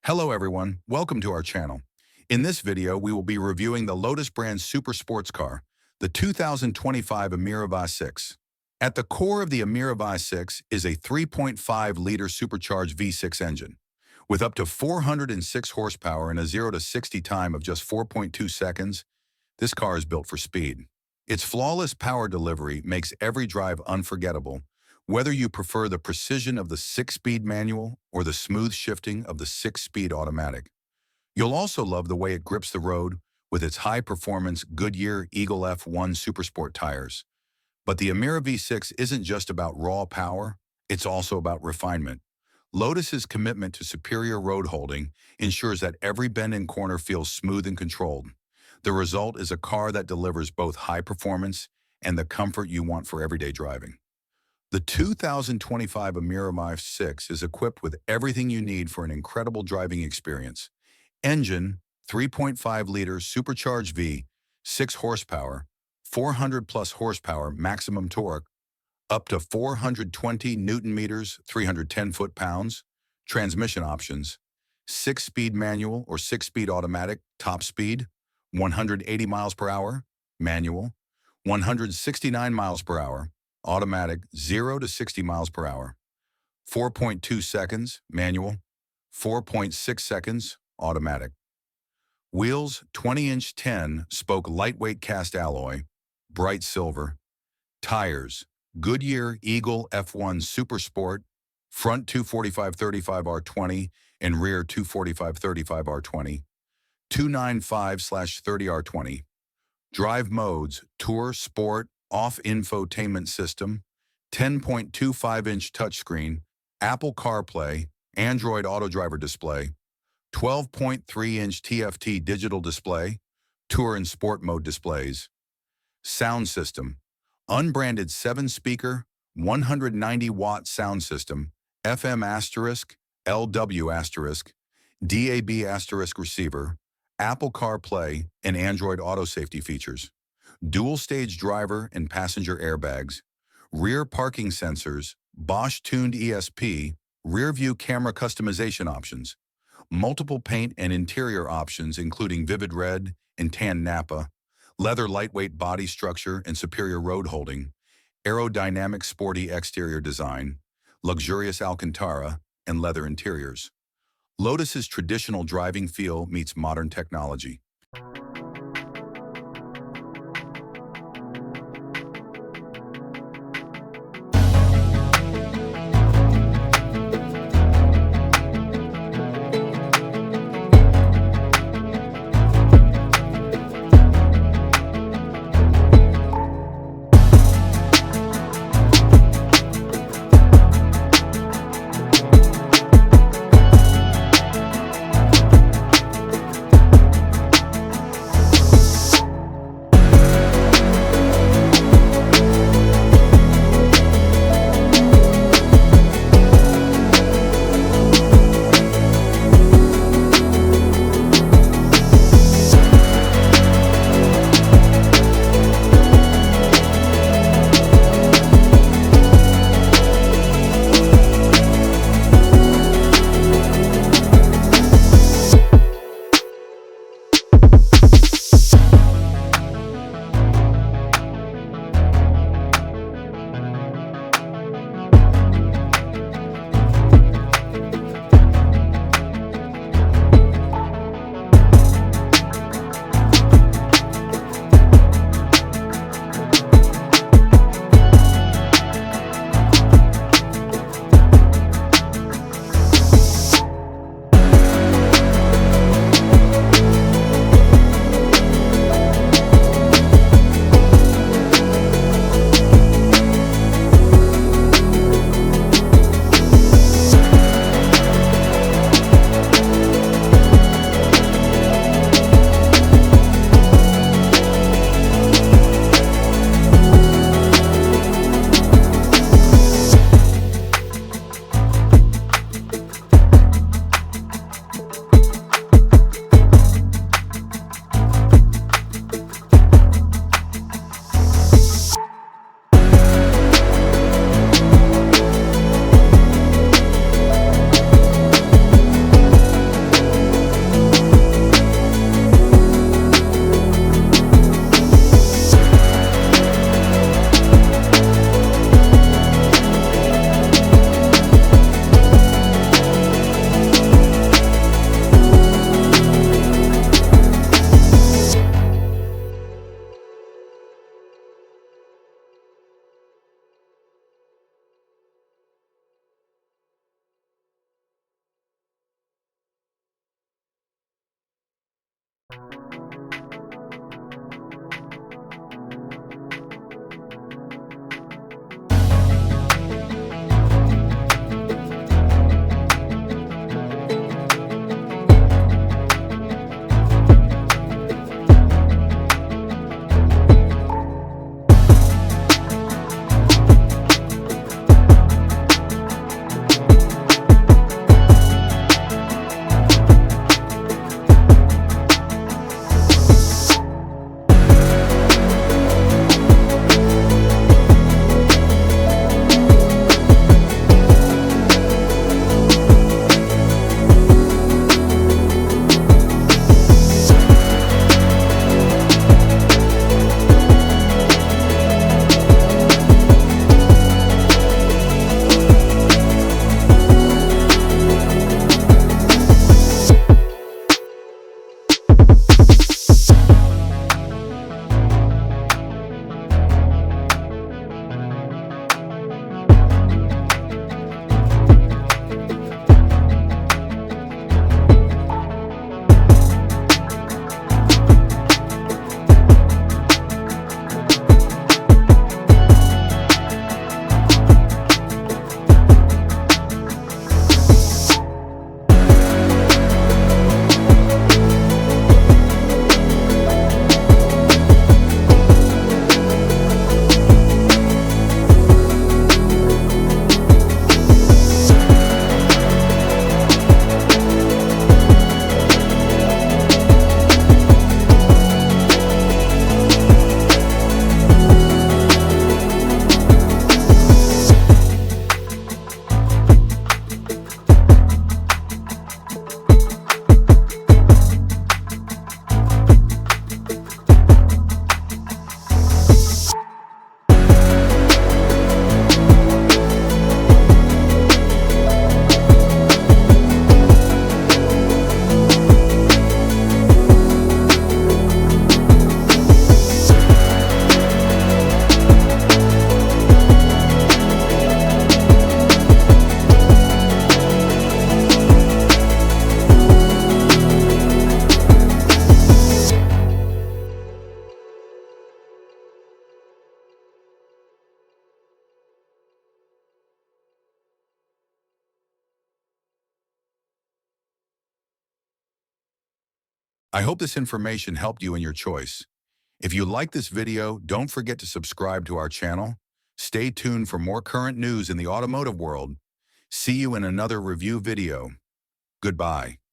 Hello everyone, welcome to our channel. In this video, we will be reviewing the Lotus brand super sports car, the 2025 Emira V6. At the core of the Emira V6 is a 3.5-liter supercharged V6 engine. With up to 406 horsepower and a 0 to 60 time of just 4.2 seconds, this car is built for speed. Its flawless power delivery makes every drive unforgettable, whether you prefer the precision of the 6-speed manual or the smooth shifting of the 6-speed automatic. You'll also love the way it grips the road with its high-performance Goodyear Eagle F1 Supersport tires. But the Emira V6 isn't just about raw power, it's also about refinement. Lotus's commitment to superior road holding ensures that every bend and corner feels smooth and controlled. The result is a car that delivers both high performance and the comfort you want for everyday driving. The 2025 Emira V6 is equipped with everything you need for an incredible driving experience. Engine, 3.5-liter supercharged V, 6 horsepower, 400-plus horsepower maximum torque, up to 420 Newton-meters, 310 foot-pounds. Transmission options, 6-speed manual or 6-speed automatic, top speed, 180 miles per hour, manual, 169 miles per hour, automatic, 0 to 60 miles per hour, 4.2 seconds, manual, 4.6 seconds, automatic. Wheels, 20-inch 10-spoke lightweight cast alloy, bright silver. Tires, Goodyear Eagle F1 Supersport, front 245/35 R20 and rear 245/35 R20, 295/30 R20. Drive modes, Tour, Sport, off infotainment system, 10.25-inch touchscreen, Apple CarPlay, Android Auto Driver display, 12.3-inch TFT digital display, Tour and Sport mode displays. Sound system, unbranded 7-speaker, 190-watt sound system, FM asterisk, LW asterisk, DAB asterisk receiver, Apple CarPlay, and Android Auto Safety features. Dual-stage driver and passenger airbags, rear parking sensors, Bosch-tuned ESP, rear-view camera customization options, multiple paint and interior options including vivid red and tan Napa, leather lightweight body structure and superior road holding, aerodynamic sporty exterior design, luxurious Alcantara, and leather interiors. Lotus's traditional driving feel meets modern technology. I hope this information helped you in your choice. If you like this video, don't forget to subscribe to our channel. Stay tuned for more current news in the automotive world. See you in another review video. Goodbye.